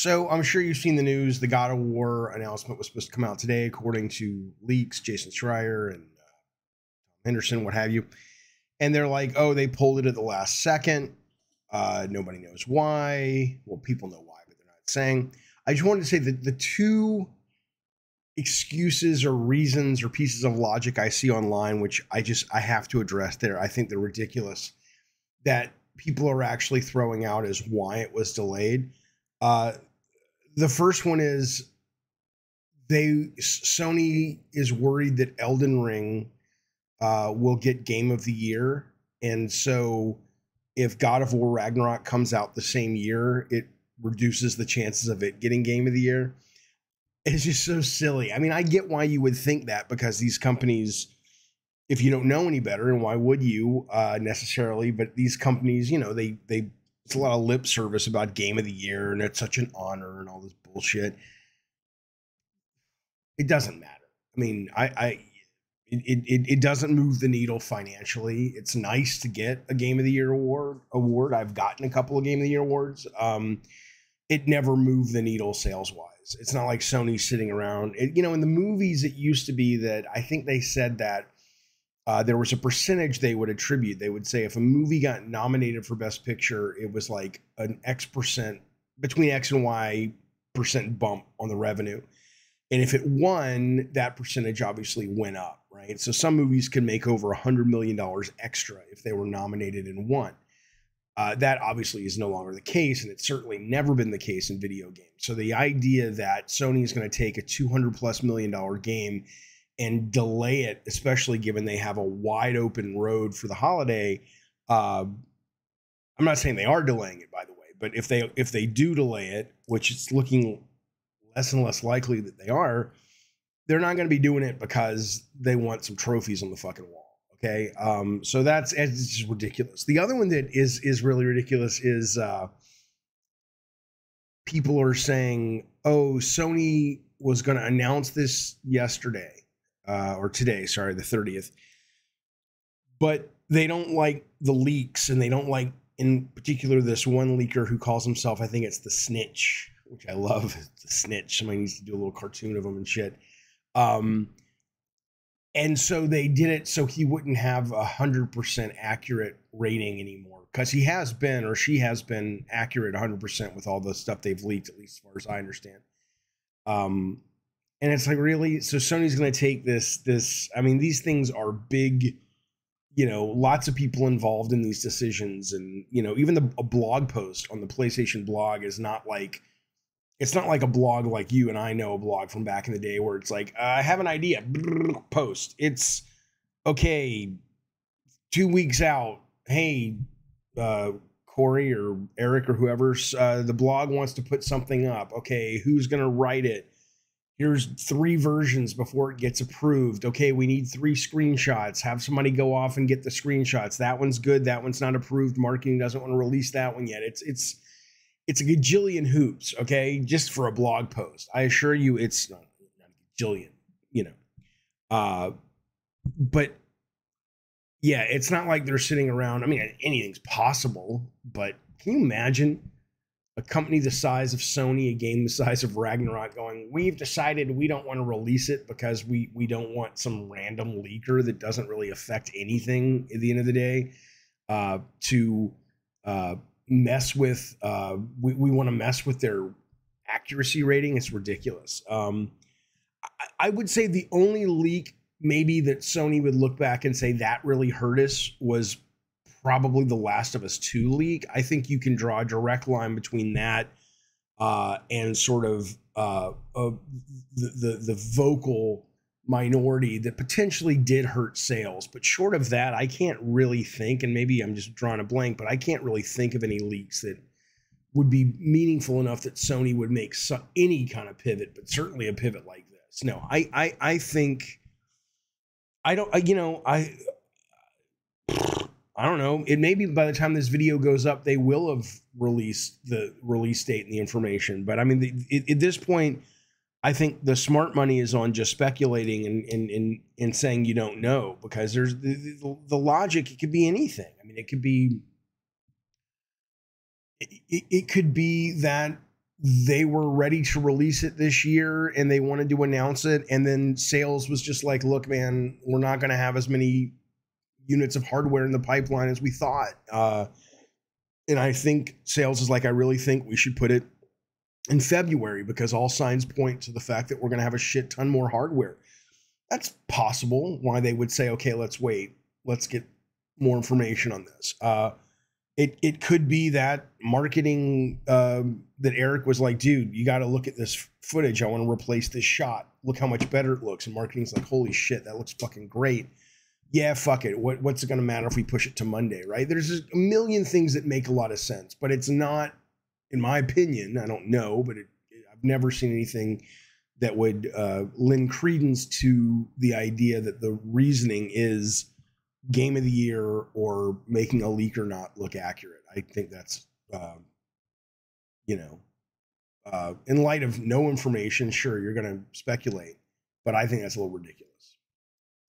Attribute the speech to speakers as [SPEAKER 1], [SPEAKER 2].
[SPEAKER 1] So I'm sure you've seen the news. The God of War announcement was supposed to come out today, according to leaks, Jason Schreier and Henderson, what have you. And they're like, oh, they pulled it at the last second. Nobody knows why. Well, people know why, but they're not saying. I just wanted to say that the two excuses or reasons or pieces of logic I see online, which I have to address there, I think they're ridiculous, that people are actually throwing out as why it was delayed. The first one is Sony is worried that Elden Ring will get Game of the Year. And so if God of War Ragnarok comes out the same year, it reduces the chances of it getting Game of the Year. It's just so silly. I mean, I get why you would think that, because these companies, if you don't know any better, and why would you necessarily, but these companies, you know, it's a lot of lip service about Game of the Year and it's such an honor and all this bullshit. It doesn't matter. I mean, it doesn't move the needle financially. It's nice to get a Game of the Year award. I've gotten a couple of Game of the Year awards. It never moved the needle sales wise. It's not like Sony's sitting around. In the movies, it used to be that I think they said that there was a percentage they would attribute. They would say if a movie got nominated for Best Picture, it was like an X percent, between X and Y percent bump on the revenue. And if it won, that percentage obviously went up, right? So some movies can make over $100 million extra if they were nominated and won. That obviously is no longer the case, and it's certainly never been the case in video games. So the idea that Sony is going to take a $200+ million game and delay it, especially given they have a wide open road for the holiday, I'm not saying they are delaying it, by the way, but if they do delay it, which it's looking less and less likely that they are, they're not going to be doing it because they want some trophies on the fucking wall. Okay. So it's just ridiculous. The other one that is really ridiculous is people are saying, oh, Sony was going to announce this yesterday or today, sorry, the 30th, but they don't like the leaks, and they don't like, in particular, this one leaker who calls himself, I think it's the Snitch, which I love. The Snitch. Somebody needs to do a little cartoon of him and shit. And so they did it so he wouldn't have 100% accurate rating anymore, because he has been, or she has been, accurate 100% with all the stuff they've leaked, at least as far as I understand. And it's like, really? So Sony's going to take this. I mean, these things are big, lots of people involved in these decisions. And, even a blog post on the PlayStation blog is not like, it's not like a blog like you and I know a blog from back in the day where it's like, I have an idea, post. It's, okay, 2 weeks out, hey, Corey or Eric or whoever, the blog wants to put something up. Okay, who's going to write it? Here's 3 versions before it gets approved. Okay, we need 3 screenshots. Have somebody go off and get the screenshots. That one's good. That one's not approved. Marketing doesn't want to release that one yet. It's a gajillion hoops, okay, just for a blog post. I assure you it's not a gajillion, But, yeah, it's not like they're sitting around. I mean, anything's possible, but can you imagine a company the size of Sony, a game the size of Ragnarok, going, we've decided we don't want to release it because we don't want some random leaker that doesn't really affect anything at the end of the day to mess with, we want to mess with their accuracy rating. It's ridiculous. I would say the only leak maybe that Sony would look back and say that really hurt us was probably the Last of Us 2 leak. I think you can draw a direct line between that and sort of the vocal minority that potentially did hurt sales. But short of that, I can't really think, and maybe I'm just drawing a blank, but I can't really think of any leaks that would be meaningful enough that Sony would make any kind of pivot, but certainly a pivot like this. No, I think, I don't know. It may be by the time this video goes up, they will have released the release date and the information. But I mean, at this point, I think the smart money is on just speculating and saying you don't know, because there's the logic. It could be anything. I mean, it could be that they were ready to release it this year and they wanted to announce it, and then sales was just like, look, man, we're not going to have as many units of hardware in the pipeline as we thought. And I think sales is like, I really think we should put it in February because all signs point to the fact that we're going to have a shit ton more hardware. That's possible why they would say, okay, let's wait, let's get more information on this. It could be that marketing, that Eric was like, dude, you got to look at this footage. I want to replace this shot. Look how much better it looks. And marketing's like, holy shit, that looks fucking great. Yeah, fuck it. What's it going to matter if we push it to Monday, right? There's a million things that make a lot of sense, but it's not, in my opinion, I don't know, but I've never seen anything that would lend credence to the idea that the reasoning is game of the year or making a leak or not look accurate. I think that's, in light of no information, sure, you're going to speculate, but I think that's a little ridiculous.